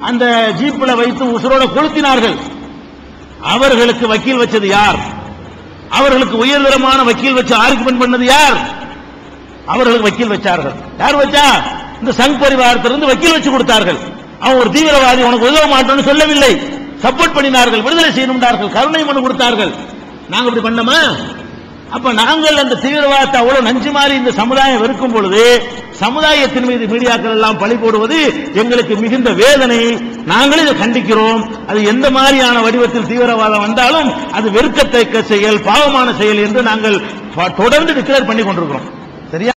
அந்த ஜீப்ல வைத்து உசுரோட கொளுத்தினார்கள். அவர்களுக்கு வக்கீல் வச்சது யார்? அவர்களுக்கு உயர்தரமான வக்கீல் வச்சு ஆர்குமெண்ட் பண்ணது யார்? அவர்களுக்கு வக்கீல் வச்சார்கள். யார் வச்சா? இந்த சங் பரிவாரத்திலிருந்து வக்கீல் வச்சு கொடுத்தார்கள். அவன் ஒரு தீவிரவாதி, உனக்கு உதவ மாட்டோம்னு சொல்லவில்லை, சப்போர்ட் பண்ணினார்கள், விடுதலை செய்யணும்னார்கள், கருணை மனு கொடுத்தார்கள். நாங்க இப்படி பண்ணோமா? அப்ப நாங்கள் அந்த தீவிரவாதத்தை அவ்வளவு நஞ்சு மாறி இந்த சமுதாயம் வெறுக்கும் பொழுது சமுதாயத்தின் மீது மீடியாக்கள் எல்லாம் பழி போடுவது எங்களுக்கு மிகுந்த வேதனை. நாங்களே இதை கண்டிக்கிறோம். அது எந்த மாதிரியான வடிவத்தில் தீவிரவாதம் வந்தாலும் அது வெறுக்கத்தக்க செயல், பாவமான செயல் என்று நாங்கள் தொடர்ந்து டிக்ளேர் பண்ணி கொண்டிருக்கிறோம். சரியா?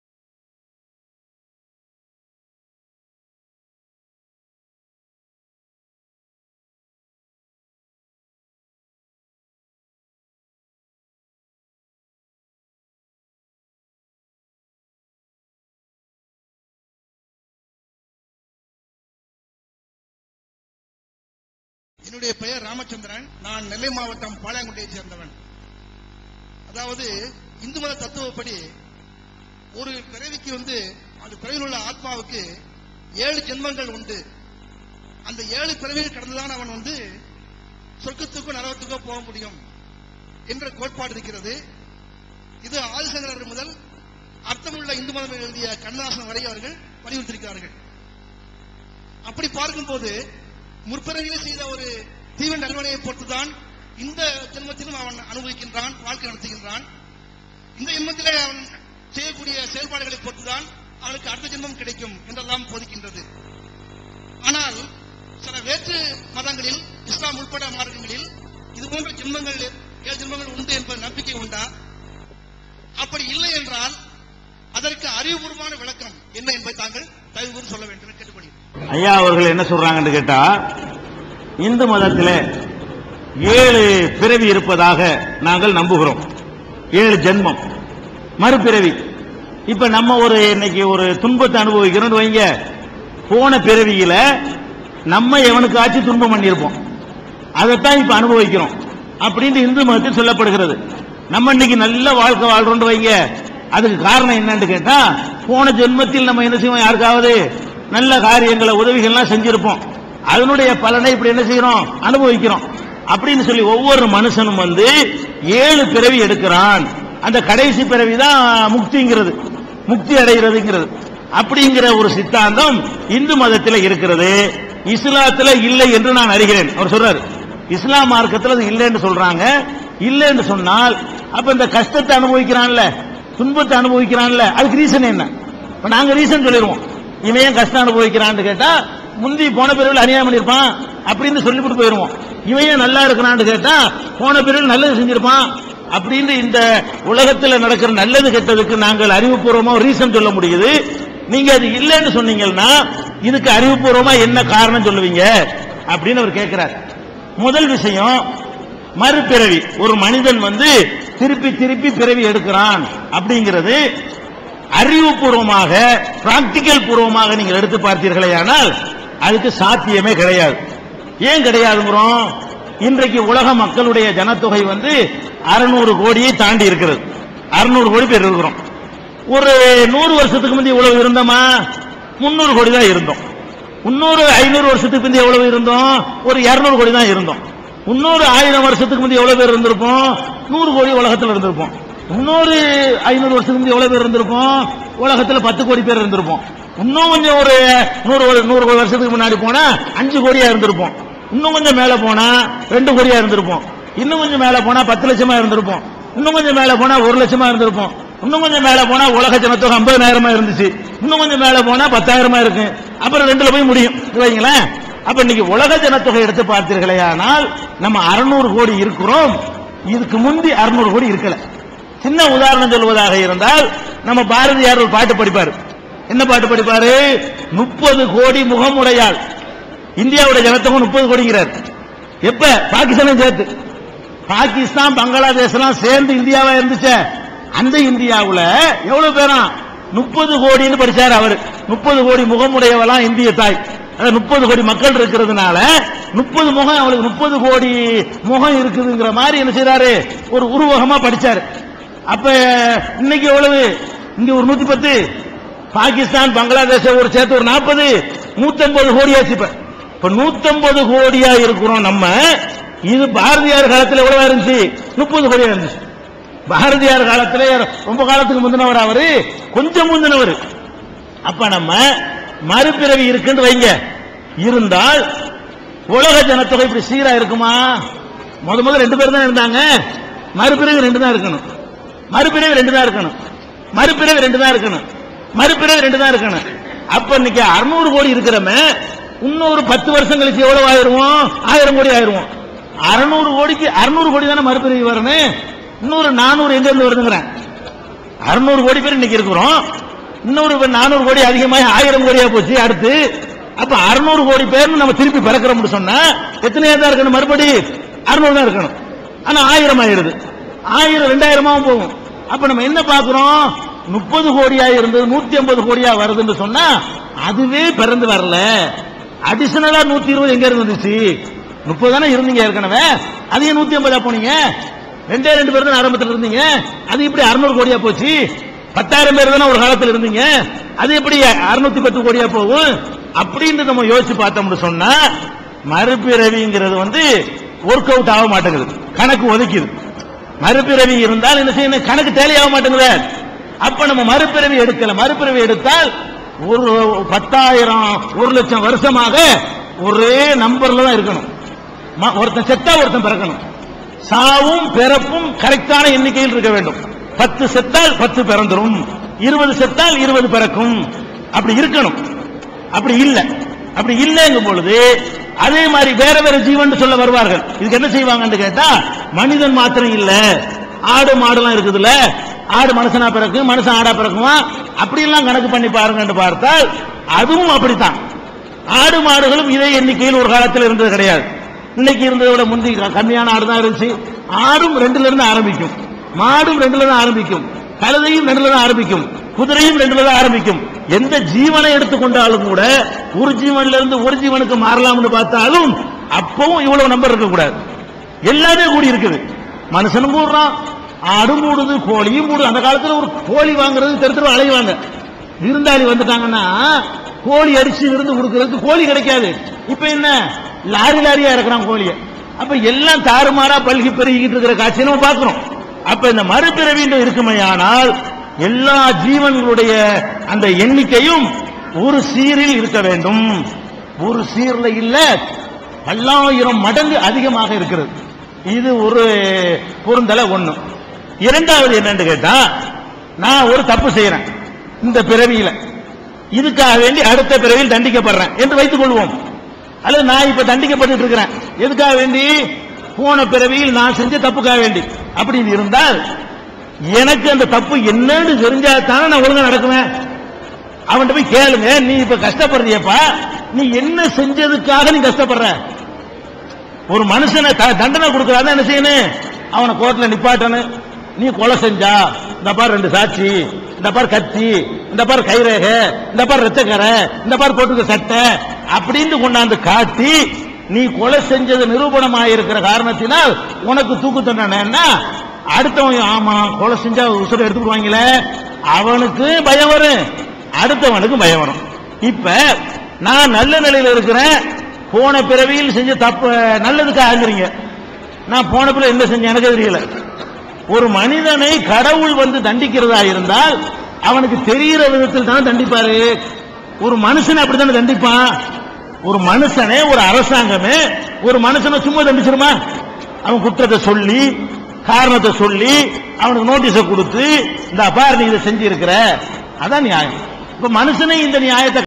என்னுடைய பெயர் ராமச்சந்திரன். நான் நெல்லை மாவட்டம் பாளையங்கோட்டையை சேர்ந்தவன். அதாவது இந்து மத தத்துவப்படி ஒரு பிறவிக்கு அந்த பிறவியில் உள்ள ஆத்மாவுக்கு 7 ஜென்மங்கள் உண்டு. அந்த 7 பிறவிகள் கடந்துதான் அவன் சொர்க்கத்துக்கோ நரகத்துக்கோ போக முடியும் என்ற கோட்பாடு இருக்கிறது. இது ஆதிசங்கரர் முதல் அர்த்தமுள்ள இந்து மதம் எழுதிய கண்ணதாசன் வரை அவர்கள் வலியுறுத்தியிருக்கிறார்கள். அப்படி பார்க்கும்போது முற்பிறவியில் செய்த ஒரு தீவிர நல்வனையை பொறுத்துதான் இந்த ஜென்மத்திலும் அவன் அனுபவிக்கின்றான், வாழ்க்கை நடத்துகின்றான். இந்த ஜென்மத்திலே அவன் செய்யக்கூடிய செயல்பாடுகளை பொறுத்துதான் அவனுக்கு அடுத்த ஜென்மம் கிடைக்கும் என்றெல்லாம் போதிக்கின்றது. ஆனால் சில வேற்று மதங்களில், இஸ்லாம் உட்பட மார்க்கங்களில் இதுபோன்ற ஜென்மங்கள் 7 ஜென்மங்கள் உண்டு என்பது நம்பிக்கை உண்டா? அப்படி இல்லை என்றால் அதற்கு அறிவுபூர்வமான விளக்கம் என்ன என்பதை தாங்கள் தயவு சொல்ல வேண்டும் என்று கேட்டுக்கொள்கிறேன். ஐயா அவர்கள் என்ன சொல்றாங்கன்னு கேட்டா, இந்து மதத்தில் 7 பிறவி இருப்பதாக நாங்கள் நம்புகிறோம். 7 ஜென்மம் மறுபிறவி. இப்ப நம்ம இன்னைக்கு ஒரு துன்பத்தை அனுபவிக்கிறோம் வைங்க, போன பிறவியில நம்ம எவனுக்காச்சு துன்பம் பண்ணியிருப்போம், அதைத்தான் இப்ப அனுபவிக்கிறோம் அப்படின்னு இந்து மதத்தில் சொல்லப்படுகிறது. நம்ம இன்னைக்கு நல்ல வாழ்க்கை வாழ்றோம் வைங்க, அதுக்கு காரணம் என்னன்னு கேட்டா, போன ஜென்மத்தில் நம்ம என்ன செய்வோம், யாருக்காவது நல்ல காரியங்களை உதவிகள்லாம் செஞ்சிருப்போம், அதனுடைய பலனை இப்படி என்ன செய்யறோம், அனுபவிக்கிறோம் அப்படின்னு சொல்லி ஒவ்வொரு மனுஷனும் 7 பிறவி எடுக்கிறான். அந்த கடைசி பிறவி தான் முக்திங்கிறது, முக்தி அடைகிறதுங்கிறது. அப்படிங்கிற ஒரு சித்தாந்தம் இந்து மதத்தில் இருக்கிறது. இஸ்லாத்துல இல்லை என்று நான் அறிகிறேன். அவர் சொல்றாரு இஸ்லாம் மார்க்கத்தில் அது இல்லைன்னு சொல்றாங்க. இல்லைன்னு சொன்னால் அப்ப இந்த கஷ்டத்தை அனுபவிக்கிறான்ல, துன்பத்தை அனுபவிக்கிறான்ல, அதுக்கு ரீசன் என்ன? நாங்க ரீசன் சொல்லிடுவோம். இவன் ஏன் கஷ்டம் அனுபவிக்கிறான்னு கேட்டா, முந்தி போன பிறவில் அநியாயம் பண்ணிருப்பான் அப்படின்னு சொல்லிவிட்டு போயிருவோம். இவன் ஏன் நல்லா இருக்கிறான்னு கேட்டா, போன பிறவில் நல்லது செஞ்சிருப்பான் அப்படின்னு இந்த உலகத்தில் நடக்கிற நல்லது கெட்டதுக்கு நாங்கள் அறிவுபூர்வமா ரீசன் சொல்ல முடியுது. நீங்க அது இல்லைன்னு சொன்னீங்கன்னா இதுக்கு அறிவுபூர்வமா என்ன காரணம் சொல்லுவீங்க அப்படின்னு அவர் கேட்கிறார். முதல் விஷயம், மறுபிறவி. ஒரு மனிதன் திருப்பி திருப்பி பிறவி எடுக்கிறான் அப்படிங்கிறது அறிவுபூர்வமாக, பிராக்டிக்கல் பூர்வமாக நீங்கள் எடுத்து பார்த்தீர்களே ஆனால் அதுக்கு சாத்தியமே கிடையாது. ஏன் கிடையாதுங்கிறோம்? இன்றைக்கு உலக மக்களுடைய ஜனத்தொகை 600 கோடியை தாண்டி இருக்கிறது. 600 கோடி பேர் இருக்கிறோம். ஒரு 100 வருஷத்துக்கு முந்தைய எவ்வளவு இருந்தோமா? 300 கோடி தான் இருந்தோம். 500 வருஷத்துக்கு முந்தைய எவ்வளவு இருந்தோம்? ஒரு 200 கோடி தான் இருந்தோம். 1000 வருஷத்துக்கு முந்தைய எவ்வளவு பேர் இருந்திருப்போம்? 100 கோடி உலகத்தில் இருந்திருப்போம். 500 வருஷத்துக்கு முந்தைய எவ்வளவு பேர் இருந்திருப்போம்? உலகத்தில் 10 கோடி பேர் இருந்திருப்போம். இன்னும் கொஞ்சம் ஒரு 100 வருஷத்துக்கு முன்னாடி போனா 5 கோடியா இருந்திருப்போம். இன்னும் கொஞ்சம் மேல போனா 2 கோடியா இருந்திருப்போம். இன்னும் கொஞ்சம் மேல போனா 10 லட்சமா இருந்திருப்போம். இன்னும் கொஞ்சம் மேல போனா 1 லட்சமா இருந்திருப்போம். இன்னும் கொஞ்சம் மேல போனா உலக ஜனத்தொகை 50,000 இருந்துச்சு. இன்னும் கொஞ்சம் மேல போனா 10,000 இருக்கு. அப்புறம் 2ல போய் முடியும் வைங்களேன். அப்ப இன்னைக்கு உலக ஜனத்தொகை எடுத்து பார்த்தீர்களே ஆனால் நம்ம 600 கோடி இருக்கிறோம். இதுக்கு முந்தி 600 கோடி இருக்கல. சின்ன உதாரணம் சொல்வதாக இருந்தால், நம்ம பாரதியார் ஒரு பாட்டு படிப்பாரு. என்ன பாட்டு படிப்பாரு? 30 கோடி முகமுடையால் இந்தியாவுடைய ஜனத்தொகை 30 கோடிங்கிறார். எப்ப? பாகிஸ்தானும் சேர்த்து. பாகிஸ்தான், பங்களாதேஷ் எல்லாம் சேர்ந்து இந்தியாவா இருந்துச்சு. அந்த இந்தியாவுல எவ்வளவு பேரா? 30 கோடின்னு படிச்சாரு அவரு. 30 கோடி முகமுடையவெல்லாம் இந்திய தாய். 30 கோடி மக்கள் இருக்கிறதுனால 30 முகம், அவளுக்கு 30 கோடி முகம் இருக்குதுங்கிற மாதிரி என்ன செய்யறாரு, ஒரு உருவகமா படிச்சாரு. அப்ப இன்னைக்கு எவ்வளவு? இங்க ஒரு 110, பாகிஸ்தான், பங்களாதேஷ் ஒரு சேர்த்து ஒரு 40, 150 கோடி ஆச்சு. இப்ப இப்ப 150 கோடியா இருக்கிறோம் நம்ம. இது பாரதியார் காலத்தில் எவ்வளவு இருந்துச்சு? 30 கோடியா இருந்துச்சு. பாரதியார் காலத்திலே ரொம்ப காலத்துக்கு முந்தினவர், அவரு கொஞ்சம் முந்தினவர். அப்ப நம்ம மறுபிறவி இருக்குன்னு வைங்க, இருந்தால் உலக ஜனத்தொகை இப்படி சீரா இருக்குமா? முதல்ல 2 பேர் தான் இருந்தாங்க. மறுபிறவி 2 தான் இருக்கணும். மறுபிறவி 2 தான் இருக்கணும். மறுபிறவி 2 தான் இருக்கணும். மறுபிறவி 2 தான் இருக்கணும். அப்ப இன்னைக்கு 600 கோடி இருக்கிறமே, இன்னொரு 10 வருஷம் கழிச்சு எவ்வளவு ஆயிருவோம்? 1000 கோடி ஆயிருவோம். 600 கோடிக்கு 600 கோடி தானே மறுபிறவி வரணும். இன்னொரு 400 எங்க இருந்து வருதுங்கிறேன். 600 கோடி பேர் இன்னைக்கு இருக்கிறோம். இன்னொரு 400 கோடி அதிகமாக 1000 கோடியா போச்சு. அடுத்து அப்ப 600 கோடி பேர் நம்ம திருப்பி பிறக்கிறோம்னு சொன்னா எத்தனையா தான் இருக்கணும்? மறுபடி 600 தான் இருக்கணும். ஆனா 1000 ஆயிருது. 1000 2000 போகும். அப்ப நம்ம என்ன பாக்குறோம்? 30 கோடியா இருந்தது 150 கோடியா வருதுன்னு சொன்னா அதுவே பிறந்து வரல. அடிஷனலா 120 எங்க இருந்துச்சு? 30 தானே இருந்தீங்க ஏற்கனவே. அதையும் 150 போனீங்க. 2 பேர் தான் ஆரம்பத்தில் இருந்தீங்க. அது இப்படி 600 கோடியா போச்சு. 10,000 பேர் தானே ஒரு காலத்தில் இருந்தீங்க. அது எப்படி 610 கோடியா போகும்? அப்படின்னு நம்ம யோசிச்சு பார்த்தோம்னு சொன்னா மறுபிறவிங்கிறது ஒர்க் அவுட் ஆக மாட்டேங்குது. கணக்கு ஒதுக்கிது. மறுபிறவி இருந்தால் என்ன செய்யணும்? கணக்கு டேலி ஆக மாட்டேங்குது. அப்ப நம்ம மறுபிறவி எடுக்கல. மறுபிறவி எடுத்தால் ஒரு 10,000 1,00,000 வருஷமாக ஒரே நம்பர்ல தான் இருக்கணும். ஒருத்தன் செத்தா ஒருத்தன் பிறக்கணும். சாவும் பிறப்பும் கரெக்டான எண்ணிக்கையில் இருக்க வேண்டும். 10 செத்தால் 10 பிறந்துரும், 20 செத்தால் 20 பிறக்கும். அப்படி இருக்கணும். அப்படி இல்ல. அப்படி இல்லைங்கும் பொழுது அதே மாதிரி வேற வேற ஜீவன் சொல்ல வருவார்கள். இதுக்கு என்ன செய்வாங்கன்னு கேட்டா, மனிதன் மாத்திரம் இல்ல, ஆடு மாடுலாம் இருக்குதுல்ல, ஆடு மனுஷனா பிறகு, மனுஷன் ஆடா பிறக்குமா, அப்படி எல்லாம் கணக்கு பண்ணி பாருங்க பார்த்தால் அதுவும் அப்படித்தான். ஆடு மாடுகளும் இதே எண்ணிக்கையில் ஒரு காலத்தில் இருந்தது கிடையாது. இன்னைக்கு இருந்ததை விட முந்தி கம்மியான ஆடு தான் இருந்துச்சு. ஆடும் 2ல இருந்து ஆரம்பிக்கும், மாடும் 2ல தான் ஆரம்பிக்கும், கழுதையும் 2ல தான் ஆரம்பிக்கும், குதிரையும் 2ல தான் ஆரம்பிக்கும். எந்த ஜீவனை எடுத்துக்கொண்டாலும் கூட ஒரு ஜீவன்ல இருந்து ஒரு ஜீவனுக்கு மாறலாம்னு பார்த்தாலும் அப்பவும் இவ்வளவு நம்பர் இருக்க கூடாது. எல்லாமே கூடி இருக்குது. மனுஷனும் கூடுறான், ஆடும் கூடுது, கோழியும் கூடுது. அந்த காலத்துல ஒரு கோழி வாங்குறது தெருத்துல அலைவாங்க. விருந்தாளி வந்துட்டாங்கன்னா கோழி அடிச்சு விருந்து கொடுக்கறதுக்கு கோழி கிடைக்காது. இப்ப என்ன, லாரி லாரியா இருக்கிறான் கோழிய. அப்ப எல்லாம் தாறுமாறா பல்கி பெருகிட்டு இருக்கிற காட்சியை நம்ம பார்க்கிறோம். அப்ப இந்த மறுபிறவி இருக்குமே, ஆனால் எல்லா ஜீவன்களுடைய அந்த எண்ணிக்கையும் ஒரு சீரில் இருக்க வேண்டும். ஒரு சீர்ல இல்ல, 1000 மடங்கு அதிகமாக இருக்கிறது. இது ஒரு பொருந்தல ஒண்ணு. இரண்டாவது என்னன்னு கேட்டா, நான் ஒரு தப்பு செய்யறேன் இந்த பிறவியில, இதுக்காக வேண்டி அடுத்த பிறவியில் தண்டிக்கப்படுறேன் என்று வைத்துக் கொள்வோம். அல்லது நான் இப்ப தண்டிக்கப்பட்டு இருக்கிறேன், எதுக்காக வேண்டி? போன பிறவியில் நான் செஞ்ச தப்புக்காக வேண்டி. அப்படி இருந்தால் எனக்கு அந்த தப்பு என்னன்னு தெரிஞ்சாதானே நான் ஒழுங்கா நடக்குவேன். அவன்கிட்ட போய் கேளுங்க, நீ இப்ப கஷ்டப்படுறியப்பா, நீ என்ன செஞ்சதுக்காக நீ கஷ்டப்படுற? ஒரு மனுஷனை தண்டனை கொடுக்கறாதான் என்ன செய்யணும்? அவனை கோர்ட்ல நிப்பாட்டணும். நீ கொலை செஞ்சா இந்த பார் 2 சாட்சி, இந்த பார் கத்தி, இந்த பார் கைரேக, இந்த பார் ரத்தக்கரை, இந்த பார் போட்டுக்க சட்டை அப்படின்னு கொண்டாந்து காட்டி நீ கொலை செஞ்சது நிரூபணமாயிருக்கிற காரணத்தினால் உனக்கு தூக்கு தண்டனை. அடுத்தவன் ஆமா கொலை செஞ்சா உசுரை எடுத்துக்குவாங்களே, அவனுக்கு பயம் வரும், அடுத்தவனுக்கு பயம் வரும். இப்ப நான் நல்ல நிலையில் இருக்கிறேன், போன பிறவியில் செஞ்ச தப்பு நல்லதுக்கு ஆகிறீங்க. நான் போன பிறகு என்ன செஞ்சேன் எனக்கு தெரியல. ஒரு மனிதனை கடவுள் தண்டிக்கிறதா இருந்தால் அவனுக்கு தெரிகிற விதத்தில் தான் தண்டிப்பாரு. ஒரு மனுஷனை அப்படித்தானே தண்டிப்பான். ஒரு மனுஷனே, ஒரு அரசாங்கமே ஒரு மனுஷனை சும்மா தண்டிச்சிருமா? அவன் குற்றத்தை சொல்லி, காரணத்தை சொல்லி, அவனுக்கு நோட்டீஸை கொடுத்து, இந்த பாரு நீ இதை செஞ்சிருக்கிற, அதான் நியாயம். இப்ப மனுஷனே இந்த நியாயத்தை